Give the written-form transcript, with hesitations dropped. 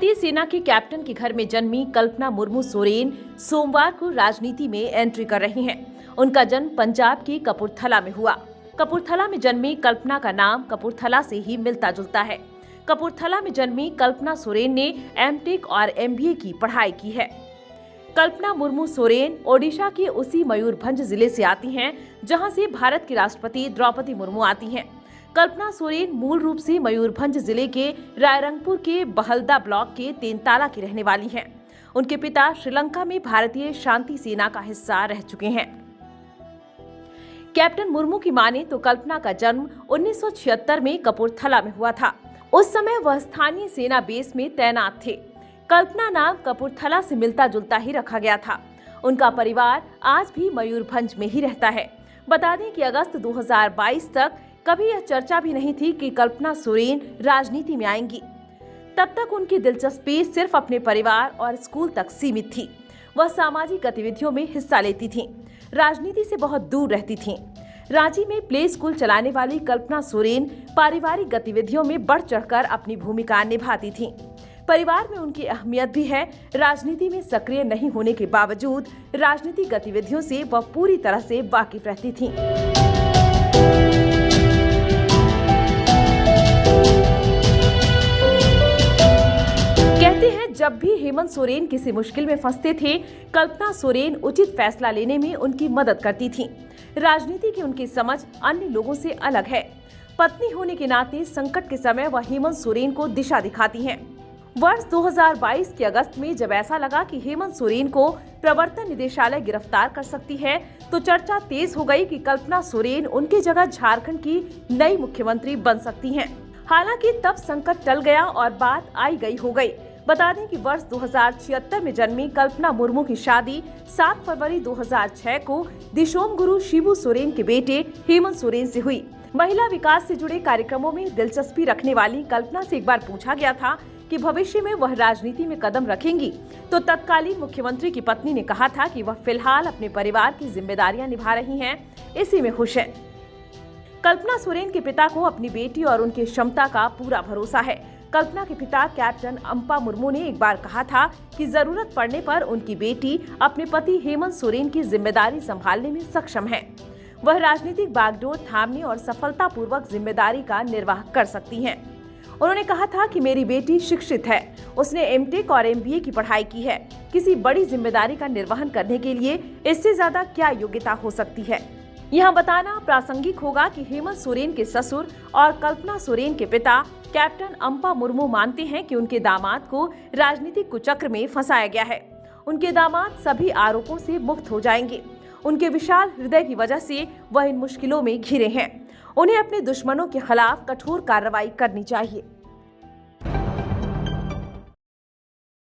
भारतीय सेना के कैप्टन के घर में जन्मी कल्पना मुर्मू सोरेन सोमवार को राजनीति में एंट्री कर रही हैं। उनका जन्म पंजाब के कपूरथला में हुआ। कपूरथला में जन्मी कल्पना का नाम कपूरथला से ही मिलता जुलता है। कपूरथला में जन्मी कल्पना सोरेन ने एमटेक और एमबीए की पढ़ाई की है। कल्पना मुर्मू सोरेन ओडिशा के उसी मयूरभंज जिले से आती हैं, जहां से भारत की राष्ट्रपति द्रौपदी मुर्मू आती हैं। कल्पना सोरेन मूल रूप से मयूरभंज जिले के रायरंगपुर के बहलदा ब्लॉक के तेनताला की रहने वाली हैं। उनके पिता श्रीलंका में भारतीय शांति सेना का हिस्सा रह चुके हैं। कैप्टन मुर्मू की माने तो कल्पना का जन्म 1976 में कपूरथला में हुआ था। उस समय वह स्थानीय सेना बेस में तैनात थे। कल्पना नाम कपूरथला से मिलता जुलता ही रखा गया था। उनका परिवार आज भी मयूरभंज में ही रहता है। बता दें कि अगस्त 2022 तक कभी यह चर्चा भी नहीं थी कि कल्पना सोरेन राजनीति में आएंगी। तब तक उनकी दिलचस्पी सिर्फ अपने परिवार और स्कूल तक सीमित थी। वह सामाजिक गतिविधियों में हिस्सा लेती थीं, राजनीति से बहुत दूर रहती थीं। रांची में प्ले स्कूल चलाने वाली कल्पना सोरेन पारिवारिक गतिविधियों में बढ़ चढ़कर अपनी भूमिका निभाती थीं। परिवार में उनकी अहमियत भी है। राजनीति में सक्रिय नहीं होने के बावजूद राजनीतिक गतिविधियों से वह पूरी तरह से वाकिफ रहती थीं। कहते हैं जब भी हेमंत सोरेन किसी मुश्किल में फंसते थे, कल्पना सोरेन उचित फैसला लेने में उनकी मदद करती थीं। राजनीति की उनकी समझ अन्य लोगों से अलग है। पत्नी होने के नाते संकट के समय वह हेमंत सोरेन को दिशा दिखाती हैं। वर्ष 2022 के अगस्त में जब ऐसा लगा कि हेमंत सोरेन को प्रवर्तन निदेशालय गिरफ्तार कर सकती है, तो चर्चा तेज हो गई कि कल्पना सोरेन उनकी जगह झारखंड की नई मुख्यमंत्री बन सकती हैं। हालांकि तब संकट टल गया और बात आई गई हो गई। बता दें कि वर्ष 2076 में जन्मी कल्पना मुर्मू की शादी 7 फरवरी 2006 को दिशोम गुरु शिबू सोरेन के बेटे हेमंत सोरेन से हुई। महिला विकास से जुड़े कार्यक्रमों में दिलचस्पी रखने वाली कल्पना से एक बार पूछा गया था कि भविष्य में वह राजनीति में कदम रखेंगी, तो तत्कालीन मुख्यमंत्री की पत्नी ने कहा था कि वह फिलहाल अपने परिवार की जिम्मेदारियां निभा रही हैं, इसी में खुश है। कल्पना सोरेन के पिता को अपनी बेटी और उनकी क्षमता का पूरा भरोसा है। कल्पना के पिता कैप्टन अम्पा मुर्मू ने एक बार कहा था कि जरूरत पड़ने पर उनकी बेटी अपने पति हेमंत सोरेन की जिम्मेदारी संभालने में सक्षम है। वह राजनीतिक बागडोर थामने और सफलतापूर्वक जिम्मेदारी का निर्वाह कर सकती हैं। उन्होंने कहा था कि मेरी बेटी शिक्षित है, उसने एमटेक और एमबीए की पढ़ाई की है। किसी बड़ी जिम्मेदारी का निर्वहन करने के लिए इससे ज्यादा क्या योग्यता हो सकती है। यहाँ बताना प्रासंगिक होगा कि हेमंत सोरेन के ससुर और कल्पना सोरेन के पिता कैप्टन अम्पा मुर्मू मानते हैं कि उनके दामाद को राजनीतिक कुचक्र में फंसाया गया है। उनके दामाद सभी आरोपों से मुक्त हो जाएंगे। उनके विशाल हृदय की वजह से वह इन मुश्किलों में घिरे हैं। उन्हें अपने दुश्मनों के खिलाफ कठोर कार्रवाई करनी चाहिए।